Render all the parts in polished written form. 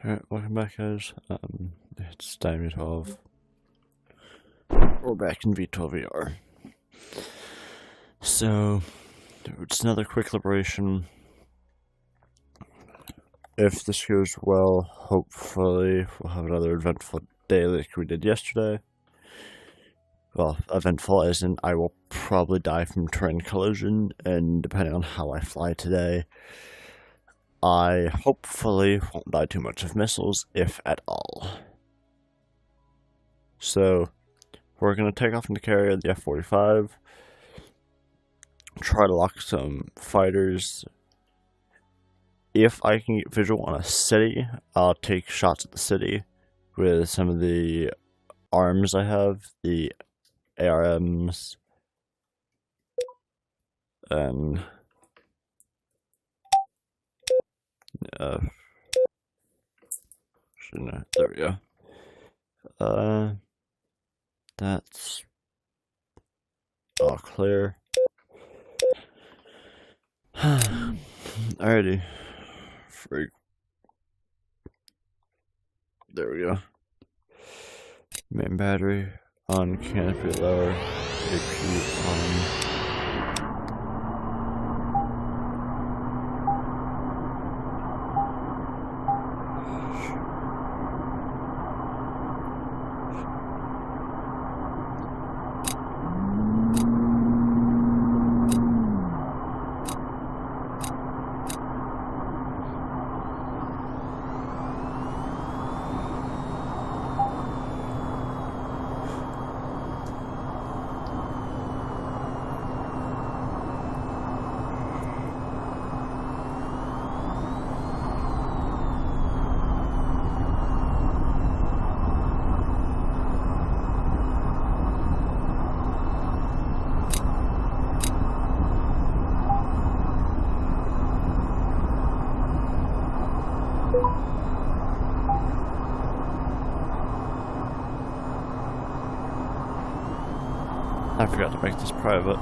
Alright, welcome back guys. It's time 12. We're back in vtol VR. So, it's another quick liberation. If this goes well, hopefully we'll have another eventful day like we did yesterday. Well, eventful as in I will probably die from terrain collision, and depending on how I fly today, I hopefully won't die too much of missiles, if at all. So, we're going to take off in the carrier, the F-45, try to lock some fighters. If I can get visual on a city, I'll take shots at the city with some of the arms I have, the ARMs, and there we go. That's all clear. Alrighty. Freak. There we go. Main battery on, canopy lower, AP on. I forgot to make this private.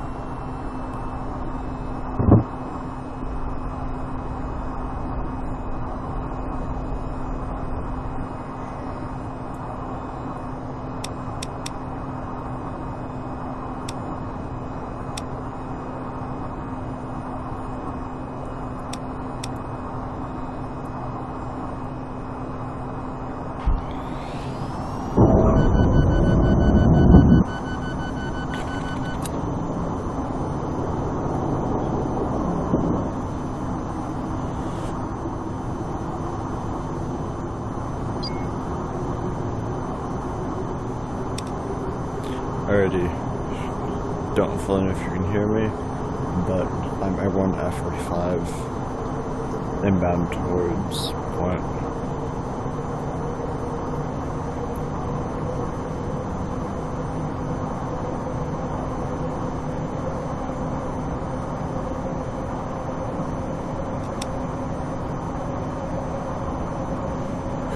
Alrighty, don't fully know if you can hear me, but I'm airborne F-45, inbound towards point.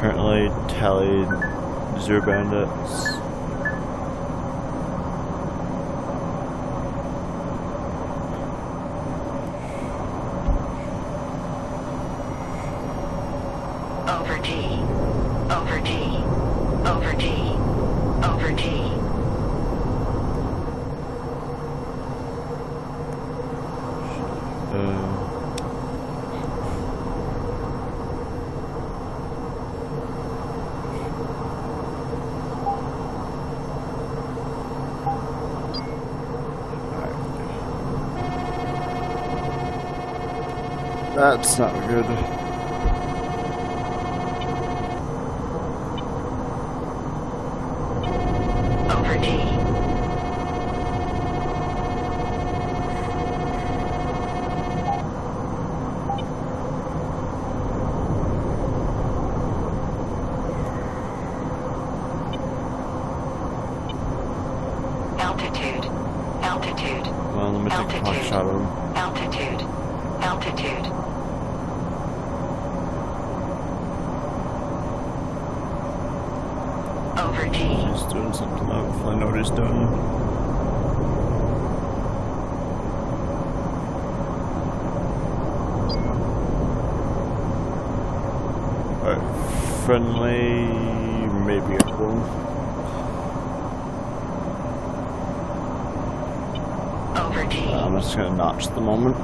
Currently tallied 0 bandits. Over G, over G, over G, over G. That's not good. Over G. Altitude, altitude. Well, let me take a pot shot of him. Altitude, altitude. Over G. He's doing something else. I know what he's doing. Alright. friendly, maybe a boom. Over T. I'm just gonna notch at the moment.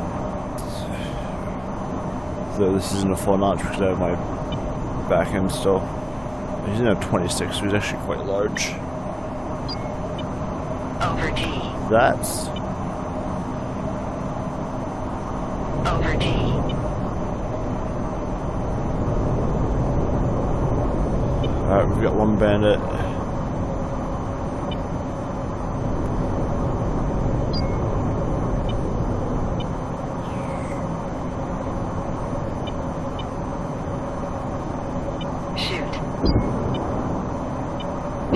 Though this isn't a full notch because I have my back end still. He's in a 26, so he's actually quite large. Over T. That's Over T. alright, we've got one bandit. Shoot.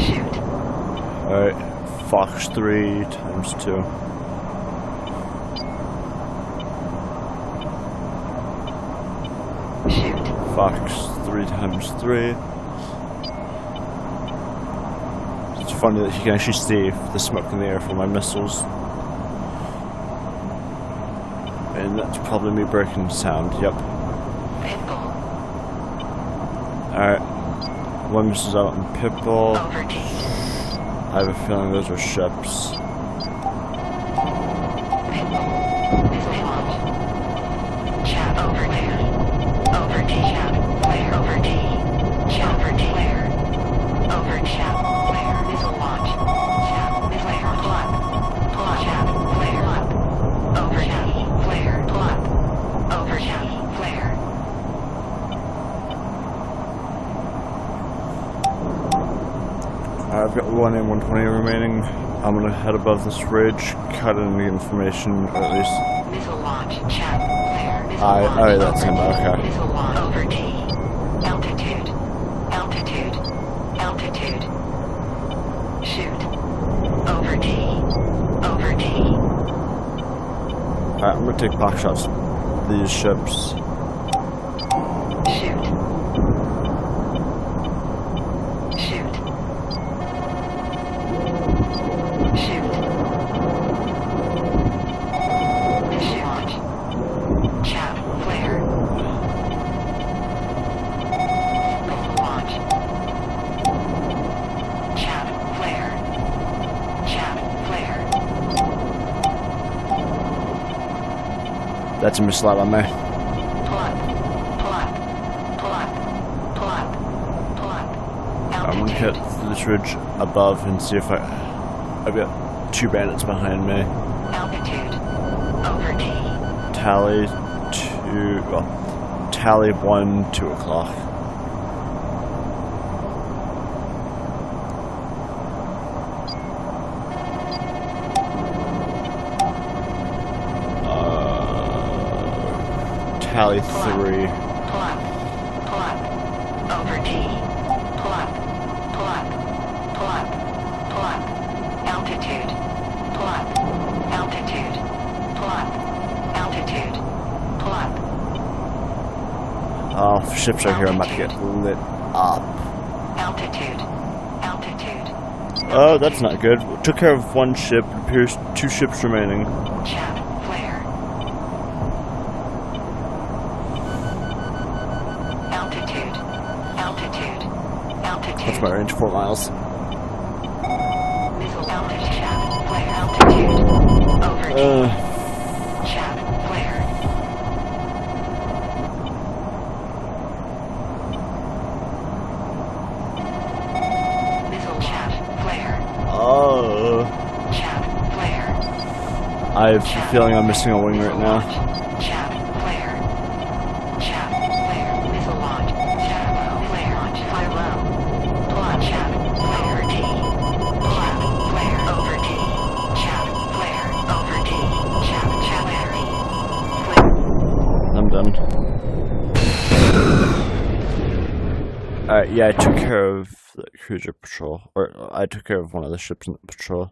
Shoot. Alright, Fox 3 times 2. Shoot. Fox 3 times 3. It's funny that you can actually see the smoke in the air from my missiles. And that's probably me breaking sound, yep. Pitbull. Alright. One misses out on Pitbull. Over T. I have a feeling those are ships. Pitbull. Missile launch. Chat over there. Over T. Chat. Flare. Over T. Chat. Over T. Flare. Over chat. Flare. Missile launch. Chat. Flare. Plot. Plot. Chat. Flare. Plot. Over T. Flare. Plot. Over T. Flare. I've got 1 and 120 remaining. I'm gonna head above this ridge, cut in the information, or at least. Missile launch. Chat. Flare. Missile launch. Oh, that's him, Over T. okay. Missile launch. Over T. Altitude. Altitude. Altitude. Shoot. Over T. Over T. Alright, I'm gonna take box shots. These ships. Shoot. Shoot. Shoot. Missile launch. Chat. Flare. Missile launch. Chat. Flare. Chat. Flare. That's a missile out on me. Plot. Plot. Plot. Plot. Plot. I'm gonna hit this ridge above and see if I've got 2 bandits behind me. Altitude. Over T. Tally 2, well, tally 1, 2 o'clock. Tally 3. Plot. Plot. Over T. Plot. Plot. Plot. Plot. Altitude. Plot. Altitude. Plot. Altitude. Plot. Oh, ships are here, I'm about to get lit up. Altitude. Altitude. Oh, that's not good. Took care of 1 ship, it appears 2 ships remaining. Chat. Flare. Altitude. Altitude. Altitude. What's my range? 4 miles. Missile altitude. Chat. Flare. Altitude. Over T. Chat. Flare. Missile chat. Flare. Chat. Flare. I have a feeling I'm missing a wing right now. Chat. Flare. Chat. Flare. Missile launch. Chat. Flare. Launch. Fire low. Plot. Chat. Flare. T. Plot. Flare. Over T. Chat. Flare. Over T. Chat. Chat. Flare. I'm done. Alright, yeah, I took care of the cruiser patrol. Or, I took care of one of the ships in the patrol.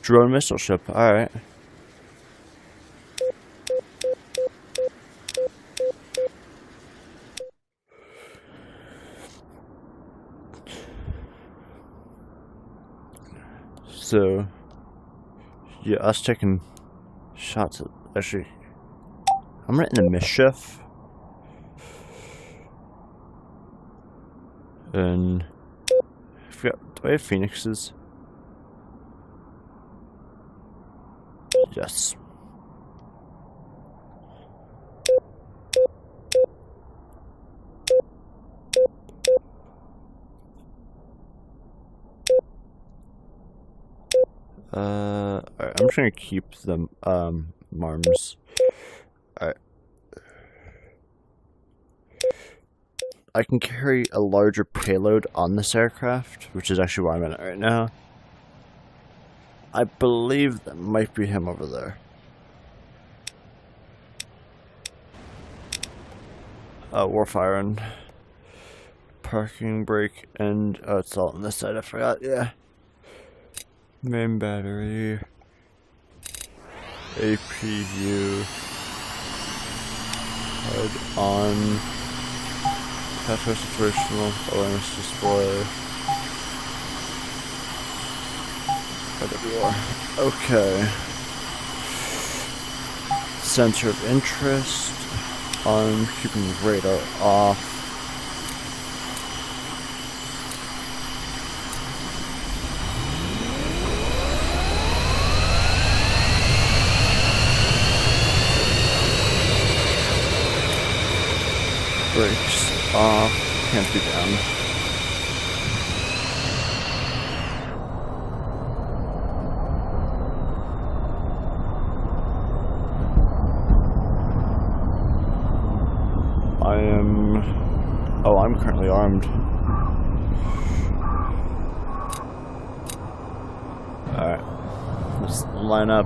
Drone missile ship, alright. So, yeah, us taking shots at, actually, I'm right in the mischief. And, I forgot, do I have phoenixes? Yes. Alright, I'm trying to keep them, marms. Alright. I can carry a larger payload on this aircraft, which is actually where I'm in it right now. I believe that might be him over there. We're firing. Parking brake and, oh, it's all on this side, I forgot, yeah. Main battery. APU. HUD on. Pathway situational. Awareness display. WR. Okay. Sensor of interest. On. Keeping radar off. Brakes off, can't be down. I'm currently armed. Alright, let's line up,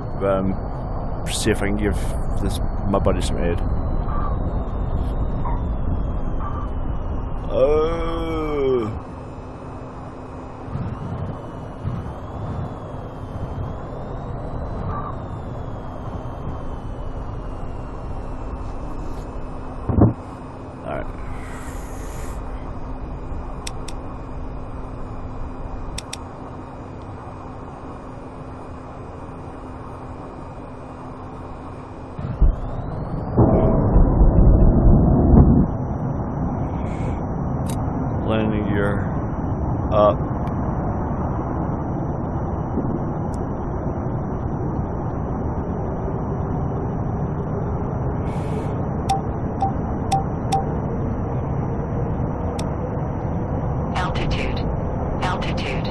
see if I can give my buddy some aid. Oh. All right. Landing gear up. Altitude. Altitude.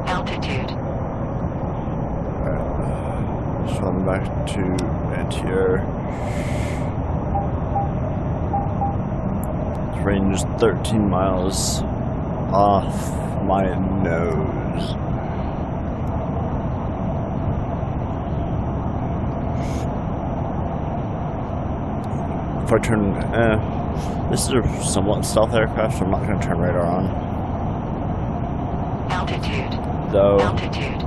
Altitude. Alright. So I'm back to anti-air. Range is 13 miles off my nose. If I turn, this is a somewhat stealth aircraft, so I'm not going to turn radar on. Altitude. Though, Altitude.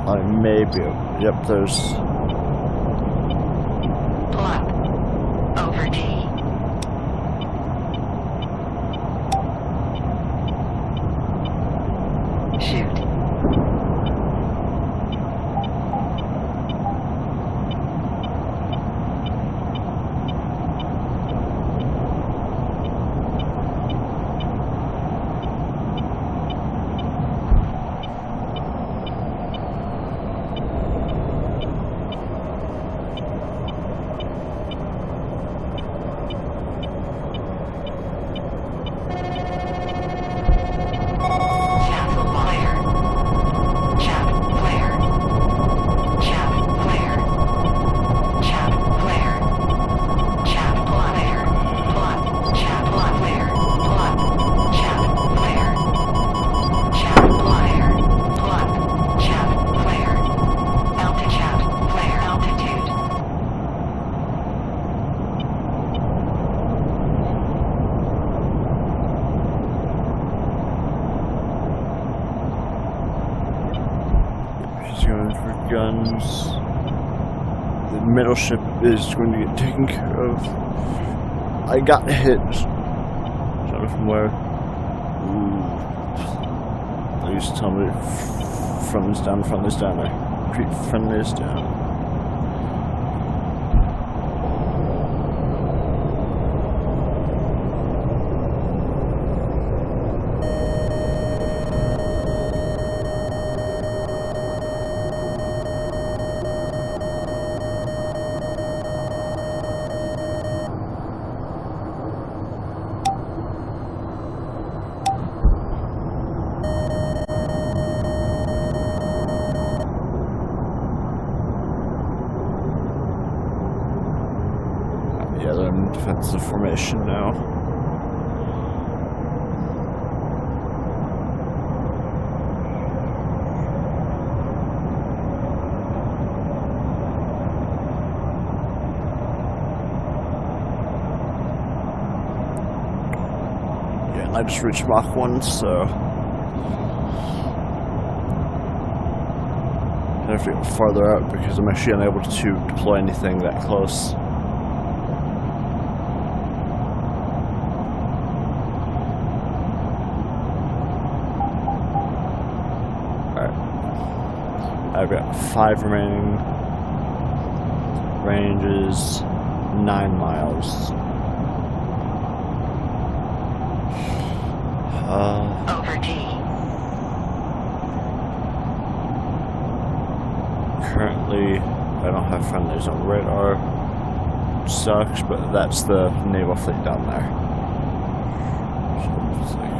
I may be, yep, there's... Block. Over D. Shoot. Going for guns. The middle ship is going to get taken care of. I got hit. Don't know from where. Ooh. Please tell me Friendly's down, friendly's down there. Creep friendly's down. Yeah, they're in defensive formation now. Yeah, I just reached Mach 1, so I have to go farther out because I'm actually unable to deploy anything that close. I've got 5 remaining. Range is 9 miles. Over D. Currently, I don't have friendlies on radar. Sucks, but that's the naval fleet down there. So it's like,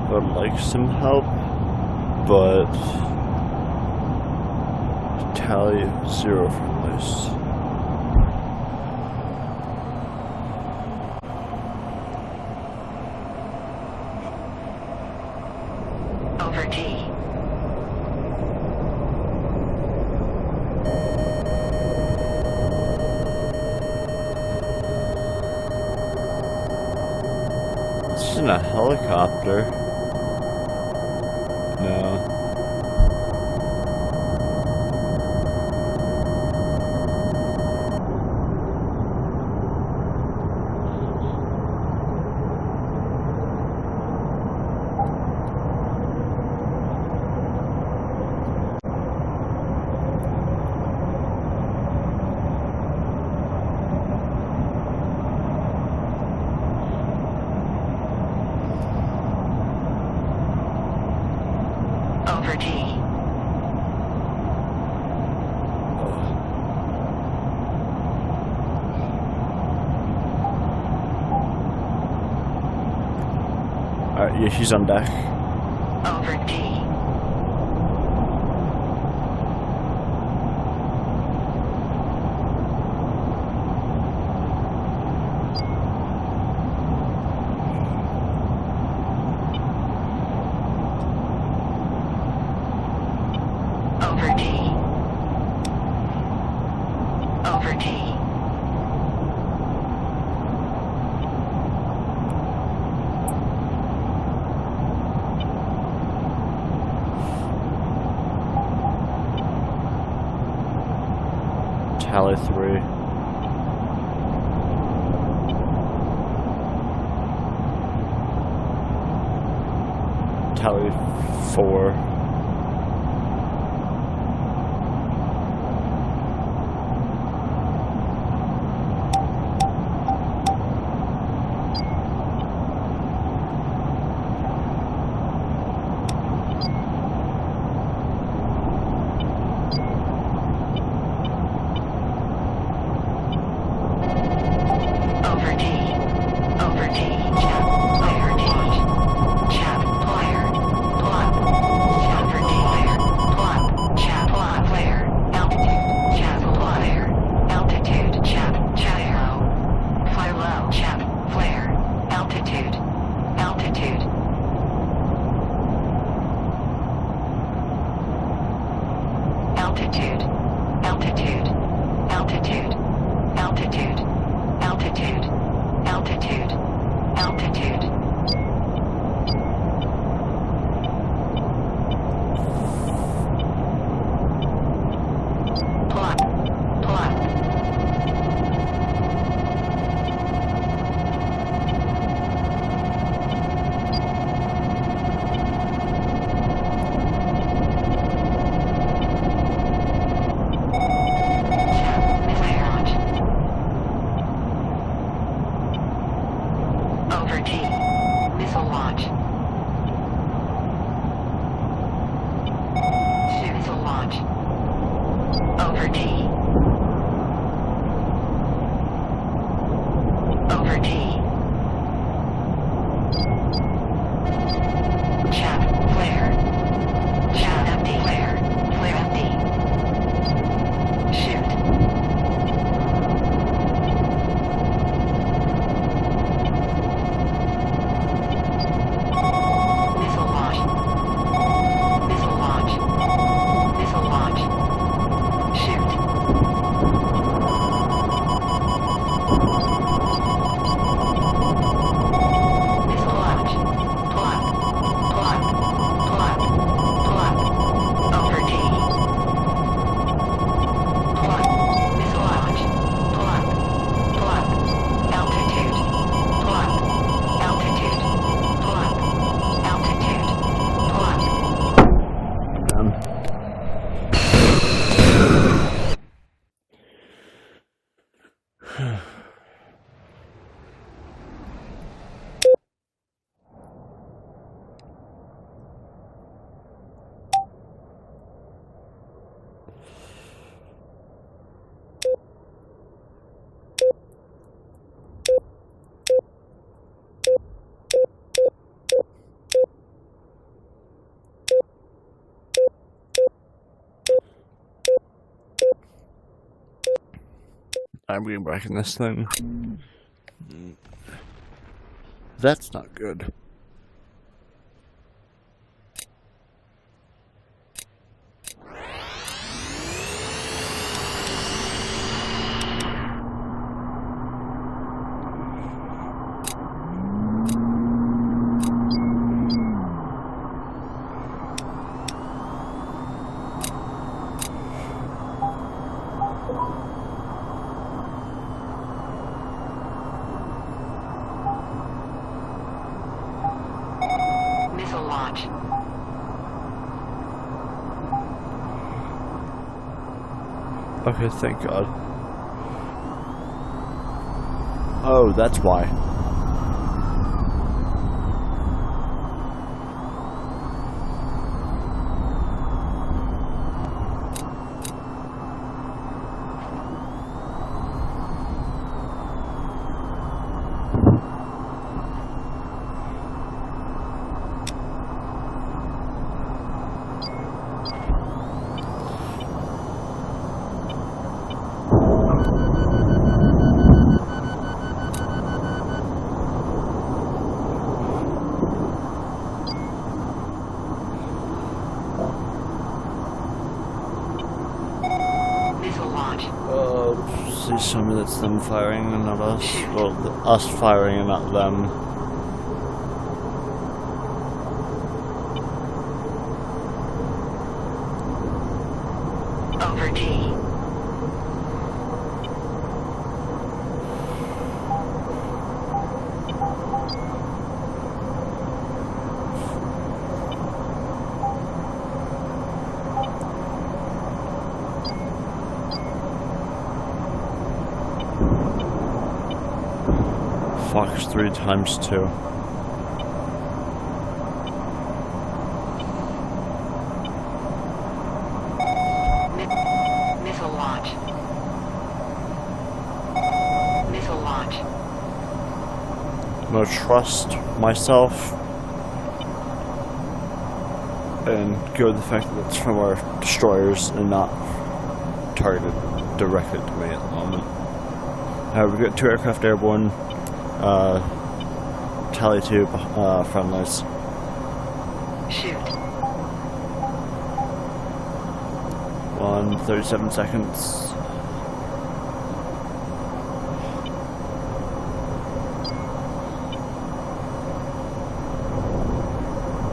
I would like some help, but tally 0 friendlies. Over D. This isn't a helicopter. No. Over D. Alright, yeah, she's on deck. Over D. Over D. Over D. Tally 3. Tally 4. Over D. Over D. Chat. Player D. Chat. Player. Plot. launch. Missile launch. Over T. Over T. Chat. Flare. Chat empty. Flare. Flare empty. Shoot. Missile launch. Missile launch. Missile launch. Shoot. Missile launch. Plug. Plug. Plug. Plug. Over T. Plug. Missile launch. Plug. Plug. Altitude. Plug. Altitude. Plug. Altitude. Plug. I'm getting back in this thing. That's not good. Missile launch. Okay, thank God. Oh, that's why. Missile launch. Please tell me that's them firing and not us. Well, us firing and not them. Over T. Fox 3 times 2. Missile launch. Missile launch. I'm gonna trust myself and go with the fact that it's from our destroyers and not targeted directly to me at the moment. We've got 2 aircraft airborne. Tally 2 friendlies. Shoot. 37 seconds.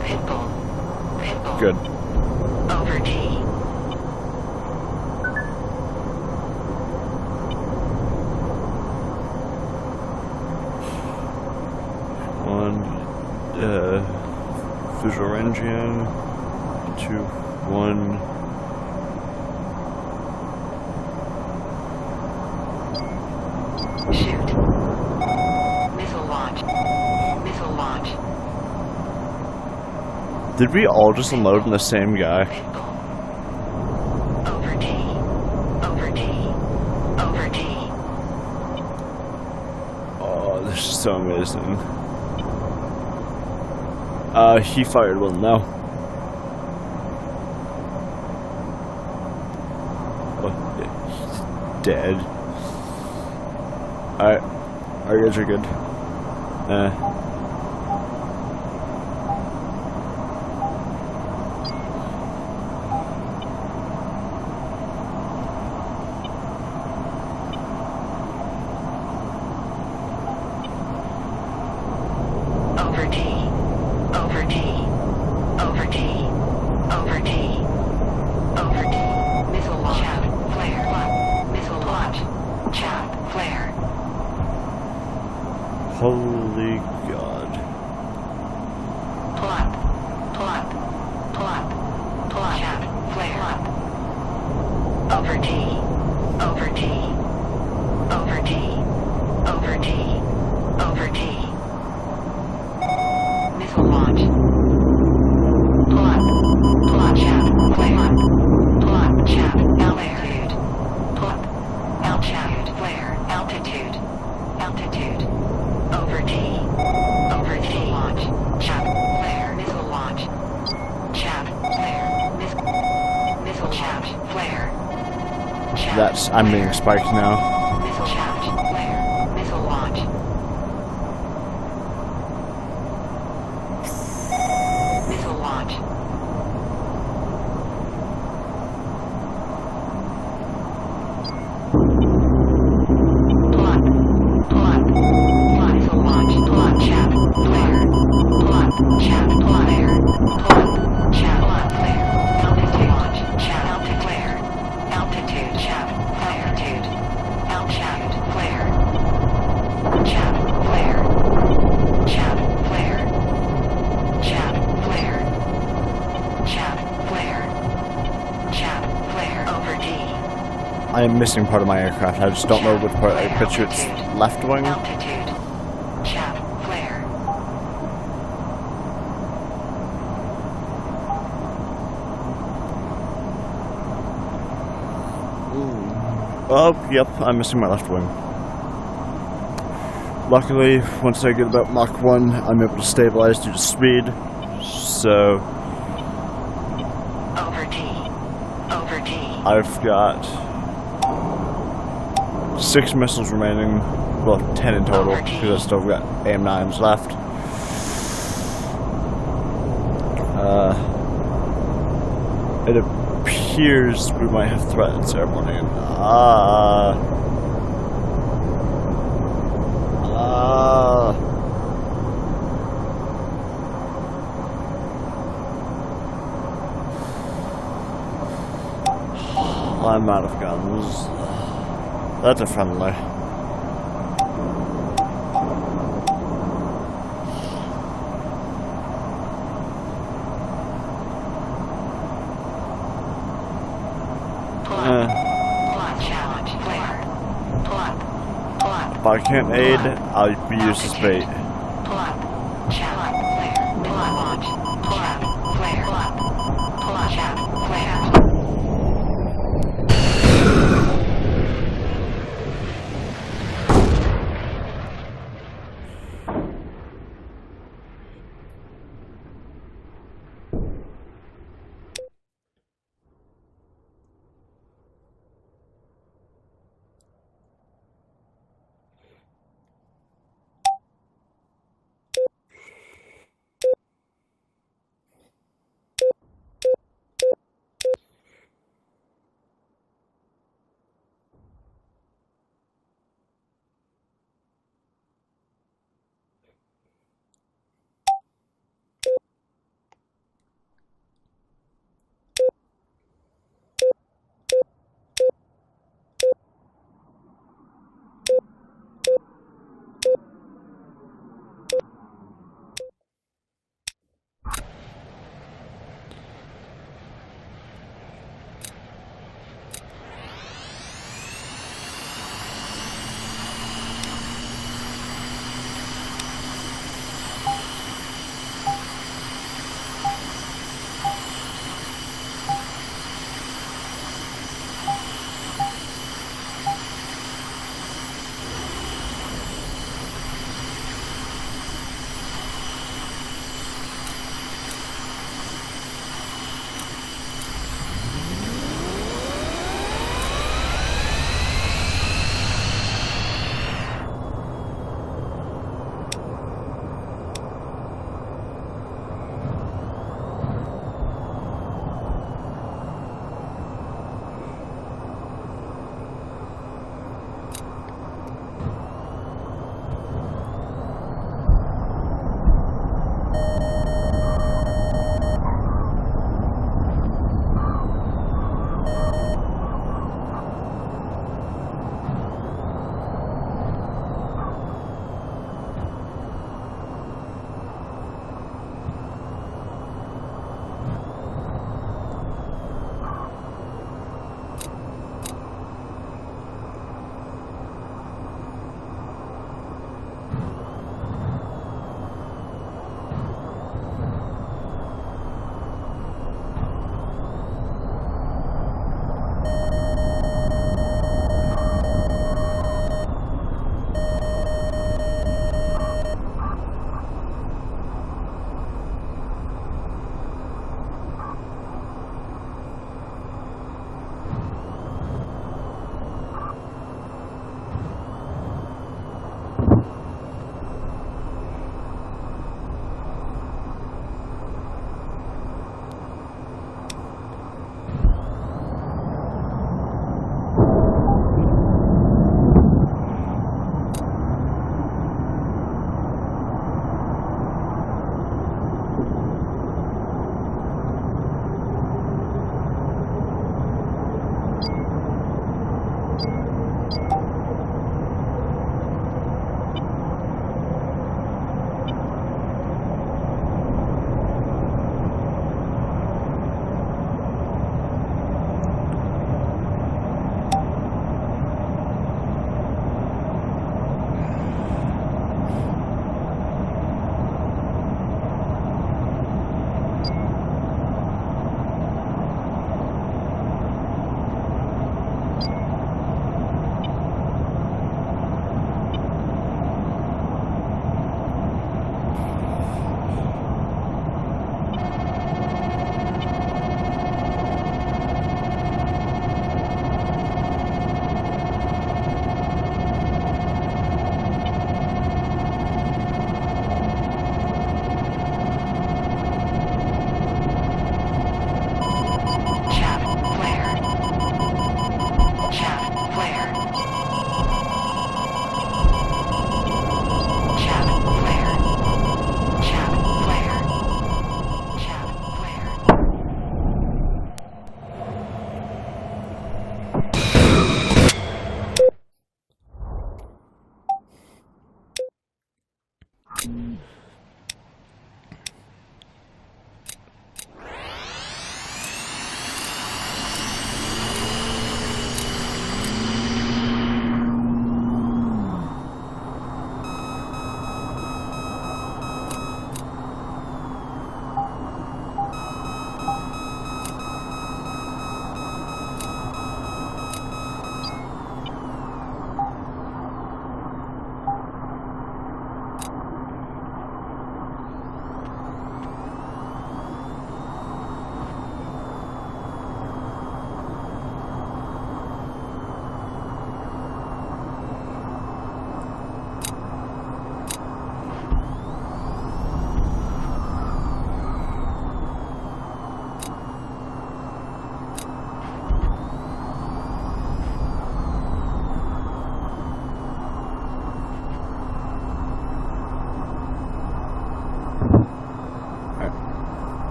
Pitbull. Pitbull. Good. Over T. Visual ranging. 2, 1. Shoot. Missile launch. Missile launch. Did we all just unload on the same guy? Over D. Over D. Over D. Oh, this is so amazing. He fired one now. Oh, he's dead. Alright. Our guys are good. Over D. Over D. Over D. Over D. Over D. Missile launch. Chaff. Flare. Missile launch. Chaff. Flare. Holy God. Plop. Plop. Plop. Plop. Chaff. Flare. Over D. Over D. Over D. Over D. Over D. Missile launch. Plop. Plop. Chaff. Flare. Plop. Chaff. Altitude. Plop. Altitude. Flare. Altitude. Altitude. Over D. Over D. Launch. Chaff. Flare. Missile launch. Chaff. Flare. Missile chaff. Flare. Chaff. I'm being spiked now. Missile chaff. Flare. Missile launch. Missile launch. Plop. Plop. Plop. Missile launch. Plop. Chaff. Flare. Plop. Chaff. Flare. Plop. Chaff. Plop. Flare. Altitude. Launch. Chaff. Altitude. Flare. Altitude. Chaff. Altitude. Altitude. Flare. Chaff. Flare. Chaff. Flare. Chaff. Flare. Chaff. Flare. Chaff. Flare. Over D. I am missing part of my aircraft. I just don't know which part. I picture it's left wing. Altitude. Chaff. Flare. Oh, yep, I'm missing my left wing. Luckily, once I get about Mach 1, I'm able to stabilize due to speed. So, Over D. Over D. I've got 6 missiles remaining. Well, 10 in total, because I still got AIM-9s left. It appears we might have threats airborne. I'm out of guns. That's a friendly. Plot challenge. Flare. Plot. Plot. If I can't aid, I'll be used as bait. Plot. Challenge. Flare. Plot launch. Plot. Flare. Plot. Plot challenge. Flare.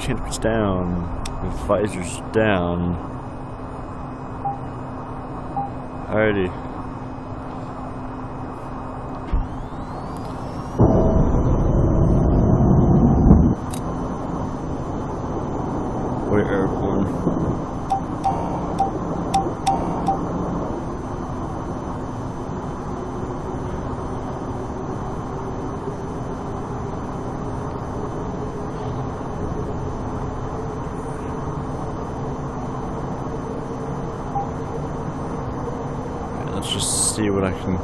Chin's down. The visor's down. Alrighty. We're airborne. Let's just see what I can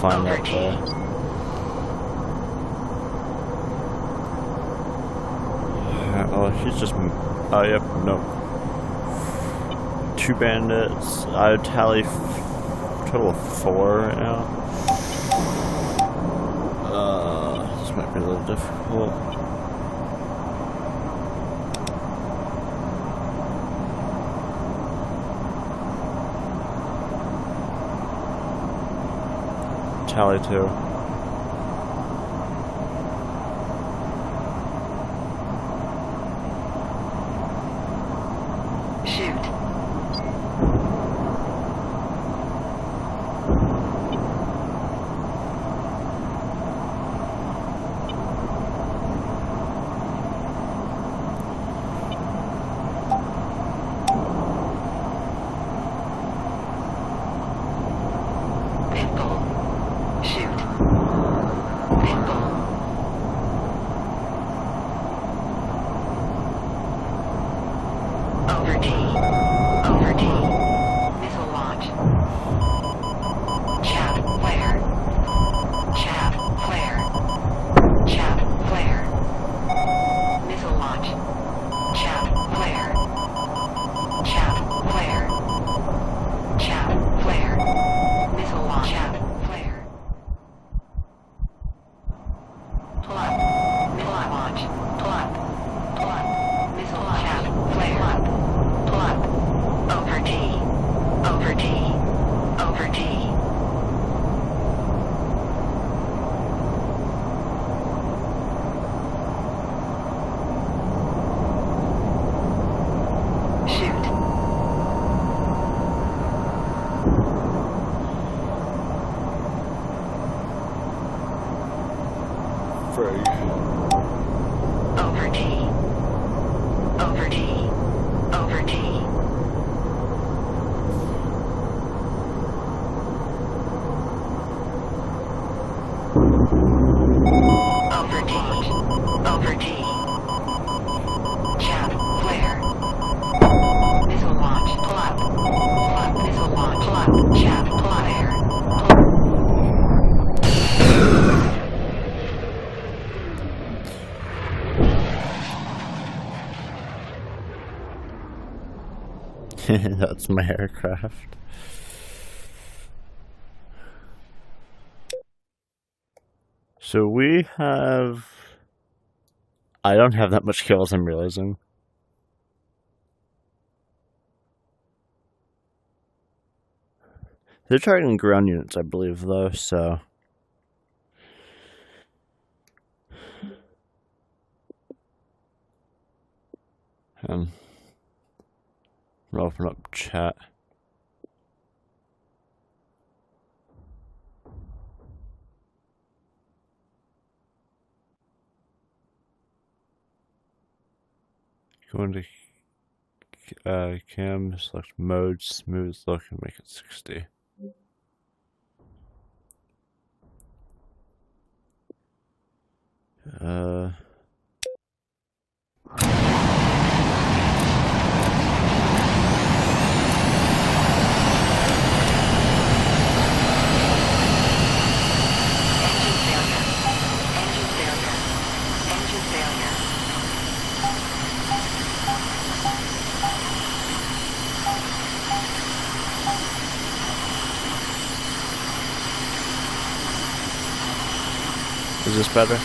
find out there. Oh, he's just. Oh, yep, no. 2 bandits. I would tally total of 4 right now. This might be a little difficult. Tally 2. Shoot. Pinball. Shoot. Pinball. Over D. Over D. Missile launch. Chaff flare. Chaff flare. Chaff flare. Missile launch. Chaff flare. Chaff flare. Chaff flare. Missile launch. Chaff flare. Pull up. Missile launch. Pull up. Pull up. Missile launch. Chaff flare. Pull up. Pull up. Over D. Over D. Over D. Frig. Over T. Over T. Over T. Over T. Over T. Chat. Flare. Missile launch. Pull up. Pull up. Missile launch. Pull up. Chat. Pull up air. That's my aircraft. So we have... I don't have that much kills, I'm realizing. They're targeting ground units, I believe, though, so... I'll open up chat. Go into cam, select mode, smooth look, and make it 60. Is this better?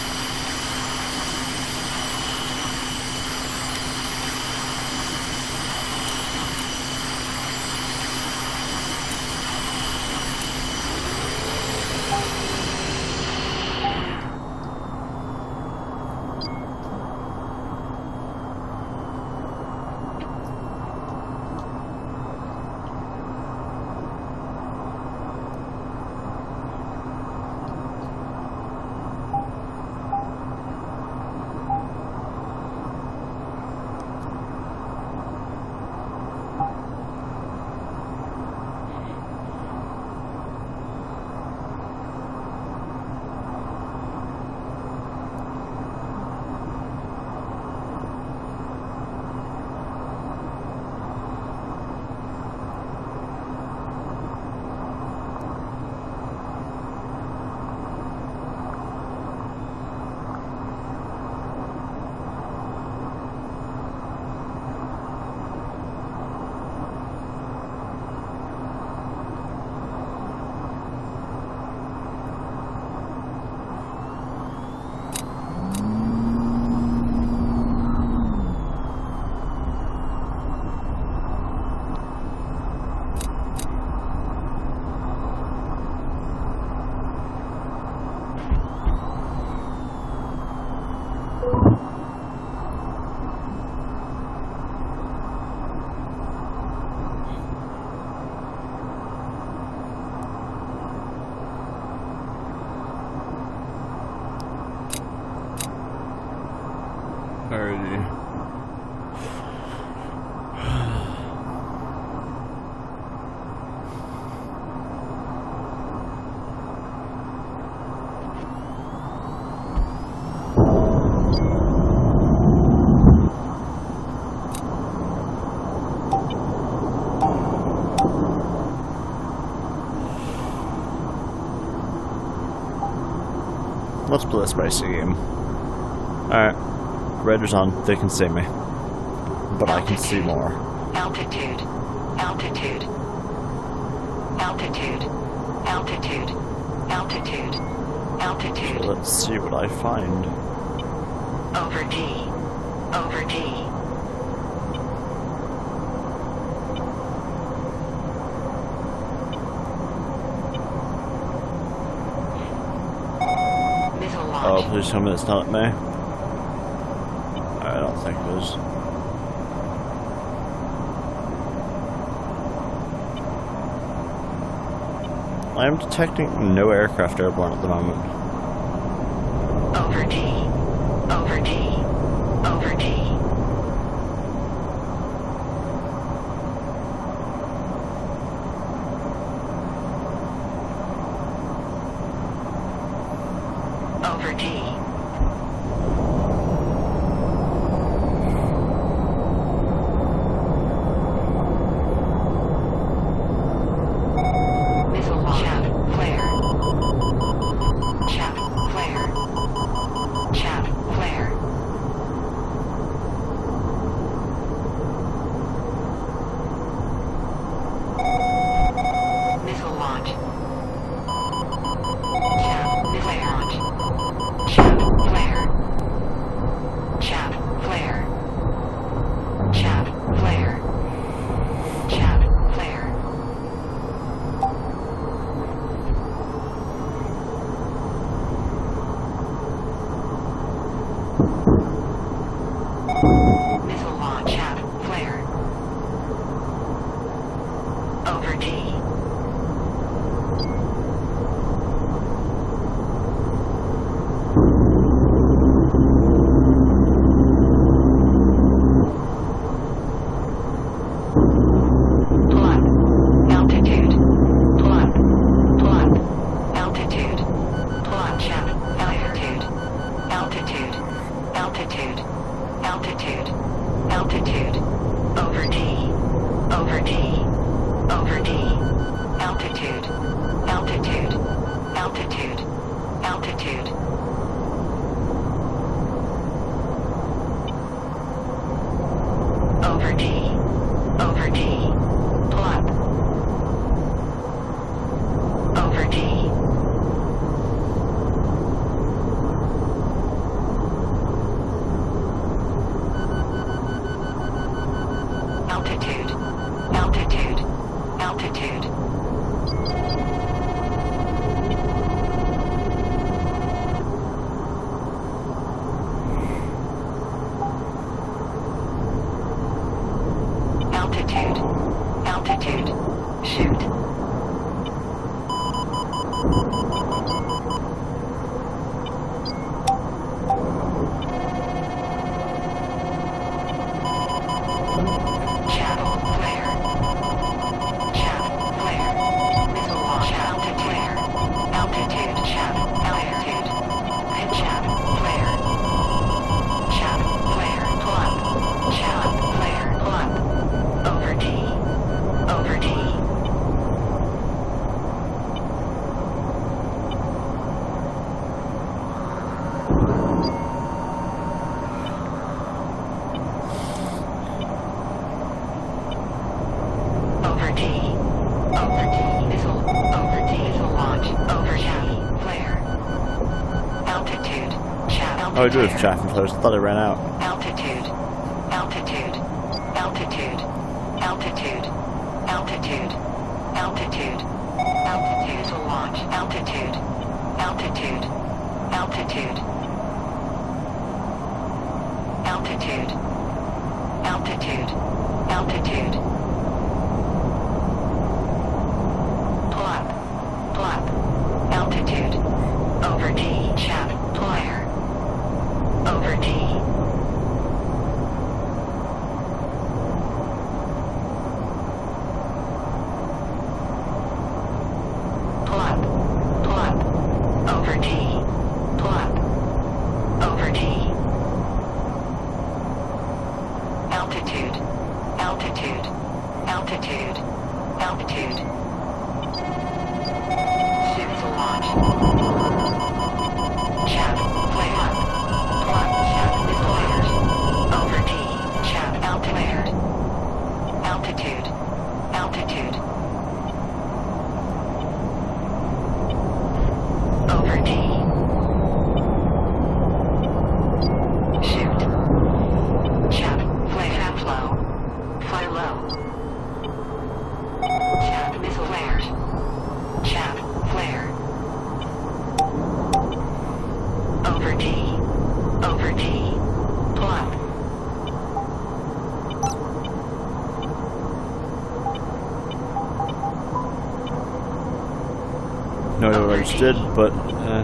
Alrighty. Let's play a spicy game. Alright. Radar's on. They can see me. But I can see more. Altitude. Altitude. Altitude. Altitude. Altitude. Altitude. So let's see what I find. Over D. Over D. Missile launch. Oh, please tell me it's not me. I don't think it is. I am detecting no aircraft airborne at the moment. Over Over D. Over D. Over D. Over D. Missile launch. Chaff, flare. Chaff, flare. Chaff, flare. Missile launch. Chaff, flare launch. Chaff, flare. Chaff, flare. Chaff, flare. Chaff, flare. Missile launch. Chaff, flare. Over D. Pull up. Altitude. Pull up. Pull up. Altitude. Pull up. Chaff. Altitude. Altitude. Altitude. Altitude. Altitude. Over D. Over D. Over D. Altitude. Altitude. Altitude. Altitude. Over D. Over D. Pull up. Over D. Altitude. Altitude. Altitude. Altitude. Altitude. Shoot. Channel flare. Channel flare. Missile launch. Altitude flare. Altitude. Channel altitude. And channel flare. Channel flare. Pull up. Channel flare. Pull up. Over D. Over D. Over D. Over D. Missile. Over D. Missile launch. Over D. Flare. Altitude. Chaff. Oh, I do have chaff and flares. I thought it ran out. Altitude. Altitude. Altitude. Altitude. Altitude. Altitude. Altitude. Missile launch. Altitude. Altitude. Altitude. Altitude. Altitude. Altitude. Pull up. Pull up. Altitude. Over D. Chaff. Flare. Over D. Pull up. Pull up. Over D. Pull up. Over D. Altitude. Altitude. Altitude. Altitude. Missile launch. Chaff. Flare up. Pull up. Chaff. Missile flares. Over D. Chaff. Altitude. Altitude. Altitude. Over D. Shoot. Chaff. Flare. Flow. Fly low. Chaff. Missile flares. Chaff. Flare. Over D. Over D. Pull up. No idea what I just did, but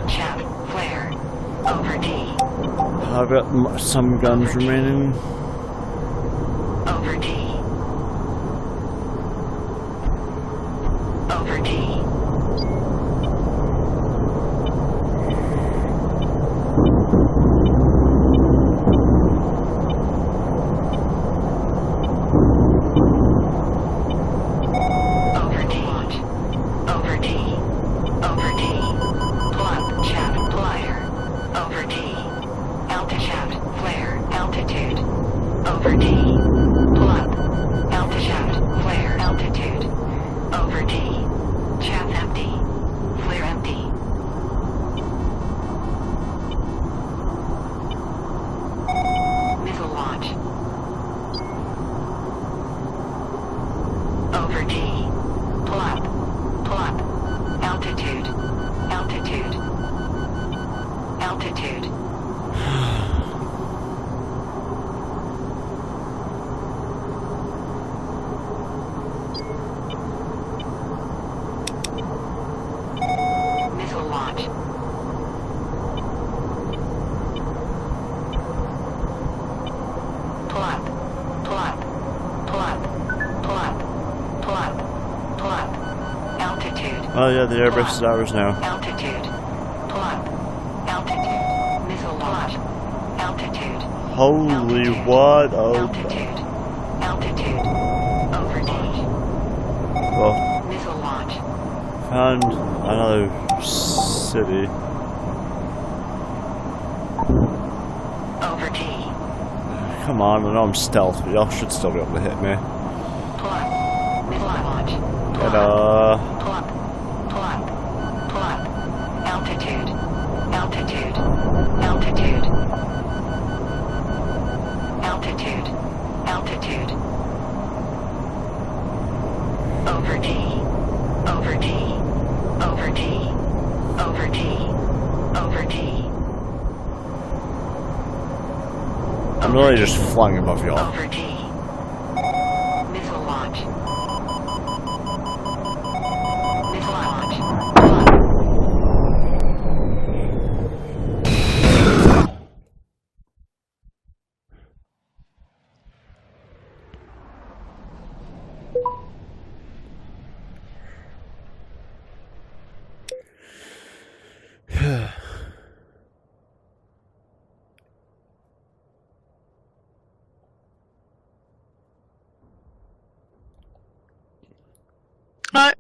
Chaff. Flare. Over D. I've got some guns remaining. Over D. Over D. Over D. Over D. Over D. Plug, shaft, plier. Over D. Shaft, flare, altitude. Over D. Plug. Shaft, flare, altitude. Over D. Shaft empty. Flare empty. Missile launch. Over D. Plug. Altitude. Altitude. Altitude. Missile launch. Plug. Altitude. Oh yeah, the airbase is ours now. Altitude. Plug. Altitude. Missile launch. Altitude. Holy Altitude. what? Oh, Altitude. Altitude. Over D. well, Missile launch. found another city. Over D. Come on, I know I'm stealth, but y'all should still be able to hit me. Plug. Missile launch. Get Plug. Altitude. Altitude. Altitude. Altitude. Altitude. Over D. Over D. Over D. Over D. Over D. I'm really just flying above y'all. Over D. Missile launch. Missile launch. Alright.